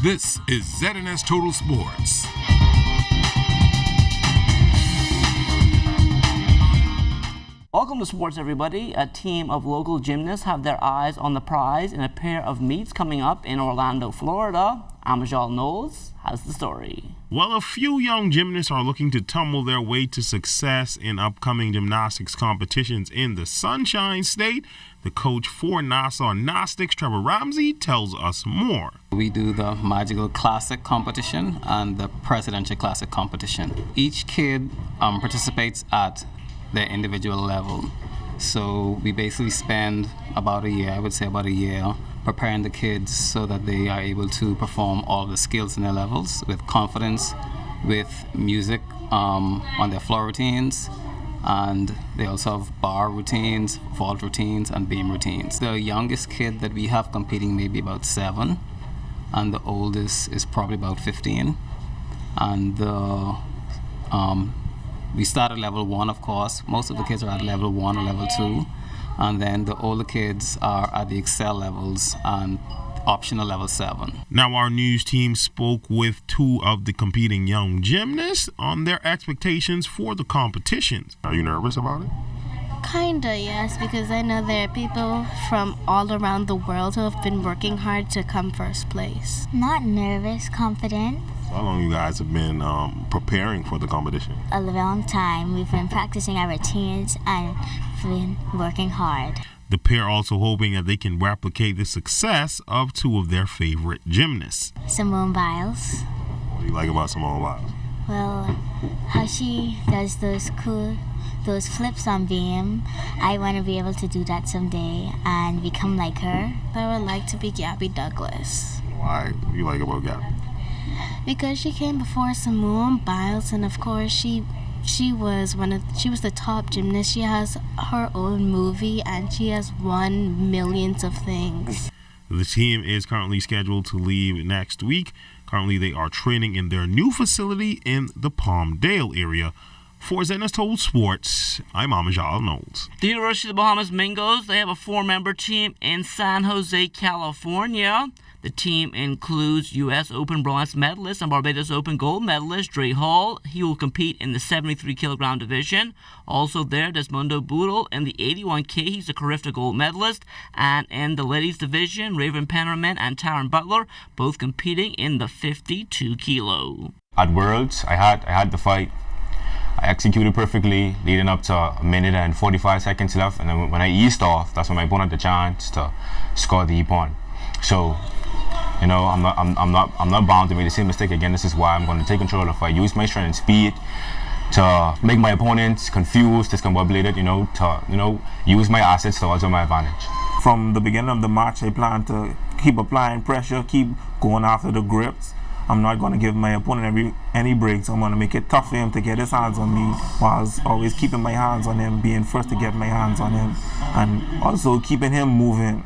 This is ZNS Total Sports. Welcome to sports, everybody. A team of local gymnasts have their eyes on the prize in a pair of meets coming up in Orlando, Florida. Amajal Knowles has the story. Well, a few young gymnasts are looking to tumble their way to success in upcoming gymnastics competitions in the Sunshine State. The coach for Nassau Gymnastics, Trevor Ramsey, tells us more. We do the Magical Classic competition and the Presidential Classic competition. Each kid participates at their individual level. So we basically spend about a year, preparing the kids so that they are able to perform all the skills in their levels with confidence, with music on their floor routines, and they also have bar routines, vault routines, and beam routines. The youngest kid that we have competing may be about 7, and the oldest is probably about 15. And we start at level 1, of course. Most of the kids are at level 1 or level 2. And then the older kids are at the Excel levels and optional level 7. Now, our news team spoke with 2 of the competing young gymnasts on their expectations for the competitions. Are you nervous about it? Kinda, yes, because I know there are people from all around the world who have been working hard to come first place. Not nervous, confident. How long you guys have been preparing for the competition? A long time. We've been practicing our routines and been working hard. The pair also hoping that they can replicate the success of 2 of their favorite gymnasts. Simone Biles. What do you like about Simone Biles? Well, how she does those flips on beam. I want to be able to do that someday and become like her. I would like to be Gabby Douglas. Why? What do you like about Gabby? Because she came before Simone Biles, and of course she was the top gymnast. She has her own movie and she has won millions of things. The team is currently scheduled to leave next week. Currently, they are training in their new facility in the Palmdale area. For ZNS Total Sports, I'm Amajal Knowles. The University of the Bahamas Mingos, they have a 4-member team in San Jose, California. The team includes U.S. Open bronze medalist and Barbados Open gold medalist Dre Hall. He will compete in the 73-kilogram division. Also there, Desmondo Boodle in the 81K. He's a Carifta gold medalist. And in the ladies division, Raven Pennerman and Taryn Butler, both competing in the 52-kilo. At Worlds, I had the fight. I executed perfectly, leading up to a minute and 45 seconds left. And then when I eased off, that's when my opponent had the chance to score the e-point. So, you know, I'm not bound to make the same mistake again. This is why I'm going to take control of the fight, use my strength and speed to make my opponents confused, discombobulated, to use my assets to also my advantage. From the beginning of the match, I plan to keep applying pressure, keep going after the grips. I'm not going to give my opponent any breaks. I'm going to make it tough for him to get his hands on me, while always keeping my hands on him, being first to get my hands on him, and also keeping him moving,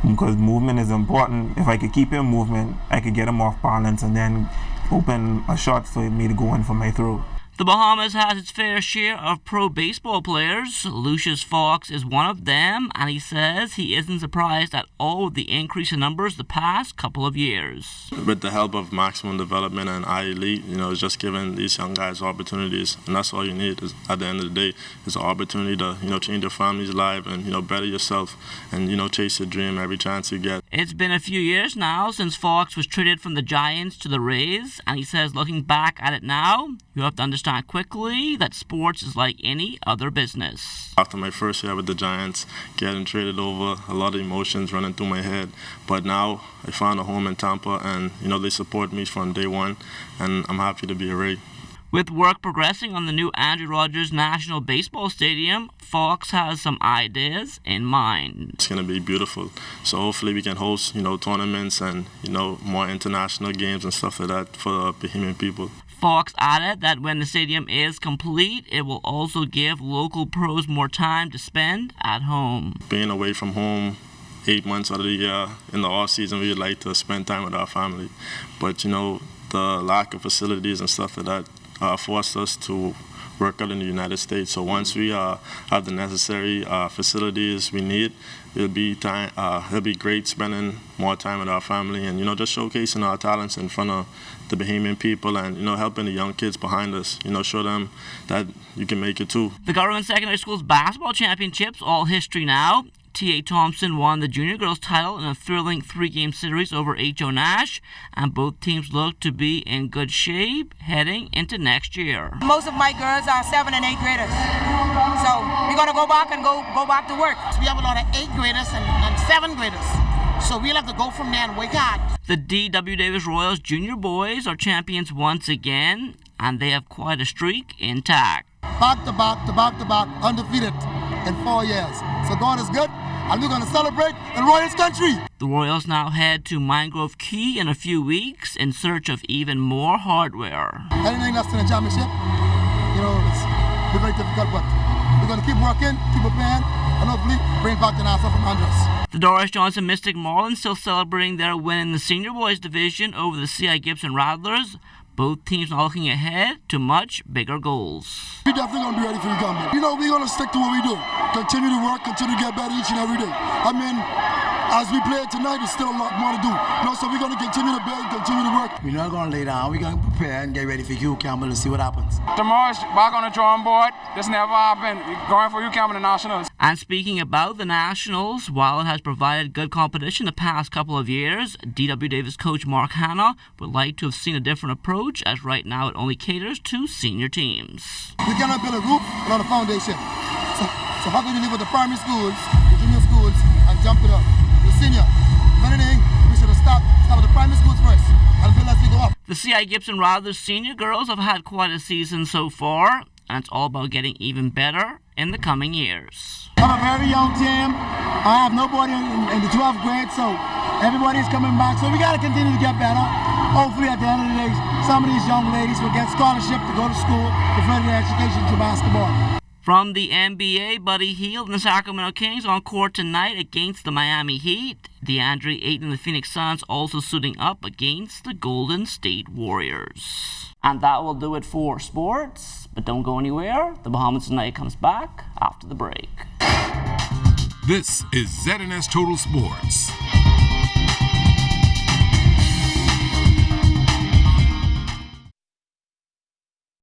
because movement is important. If I could keep him moving, I could get him off balance and then open a shot for me to go in for my throw. The Bahamas has its fair share of pro baseball players. Lucius Fox is one of them, and he says he isn't surprised at all with the increase in numbers the past couple of years. With the help of Maximum Development and iElite, it's just giving these young guys opportunities, and that's all you need. Is at the end of the day, is an opportunity to change your family's life and better yourself and chase your dream every chance you get. It's been a few years now since Fox was traded from the Giants to the Rays, and he says looking back at it now, you have to understand quickly that sports is like any other business. After my first year with the Giants, getting traded over, a lot of emotions running through my head. But now I found a home in Tampa, and they support me from day one, and I'm happy to be a Ray. With work progressing on the new Andrew Rogers National Baseball Stadium, Fox has some ideas in mind. It's going to be beautiful. So hopefully we can host, tournaments and, more international games and stuff like that for Bahamian people. Fox added that when the stadium is complete, it will also give local pros more time to spend at home. Being away from home 8 months out of the year, in the off season, we would like to spend time with our family. But, the lack of facilities and stuff like that forced us to work out in the United States. So once we have the necessary facilities we need, it'll be great spending more time with our family and, just showcasing our talents in front of the Bahamian people and, helping the young kids behind us, show them that you can make it too. The government secondary schools basketball championships, all history now. T.A. Thompson won the junior girls title in a thrilling 3-game series over H.O. Nash, and both teams look to be in good shape heading into next year. Most of my girls are 7th and 8th graders, so we're going to go back and go back to work. We have a lot of 8th graders and 7th graders, so we'll have to go from there and work hard. The D.W. Davis Royals junior boys are champions once again, and they have quite a streak intact. Back to back, undefeated in 4 years. So God is good, and we're going to celebrate in Royals country. The Royals now head to Mangrove Key in a few weeks in search of even more hardware. Anything less than a championship, it's very difficult, but we're going to keep working, keep preparing, and hopefully bring back the answer from Andres. The Doris Johnson Mystic Marlins still celebrating their win in the senior boys division over the C.I. Gibson Rattlers. Both teams are looking ahead to much bigger goals. We're definitely going to be ready for the comeback. We're going to stick to what we do. Continue to work, continue to get better each and every day. As we play tonight, there's still a lot more to do. So we're going to continue to build, continue to work. We're not going to lay down. We're going to prepare and get ready for Hugh Campbell to see what happens. Tomorrow's back on the drawing board. This never happened. We're going for Hugh Campbell and the Nationals. And speaking about the Nationals, while it has provided good competition the past couple of years, D.W. Davis coach Mark Hanna would like to have seen a different approach, as right now it only caters to senior teams. We cannot build a roof without a foundation. So how can you live with the primary schools, the junior schools, and jump to the senior? If anything, we should have start with the primary schools first and build as we go up. The C.I. Gibson Rattlers senior girls have had quite a season so far, and it's all about getting even better in the coming years. I have a very young team. I have nobody in the 12th grade, so everybody's coming back. So we got to continue to get better. Hopefully, at the end of the day, some of these young ladies will get scholarship to go to school to further their education to basketball. From the NBA, Buddy Hield and the Sacramento Kings on court tonight against the Miami Heat. DeAndre Ayton and the Phoenix Suns also suiting up against the Golden State Warriors. And that will do it for sports, but don't go anywhere. The Bahamas Tonight comes back after the break. This is ZNS Total Sports.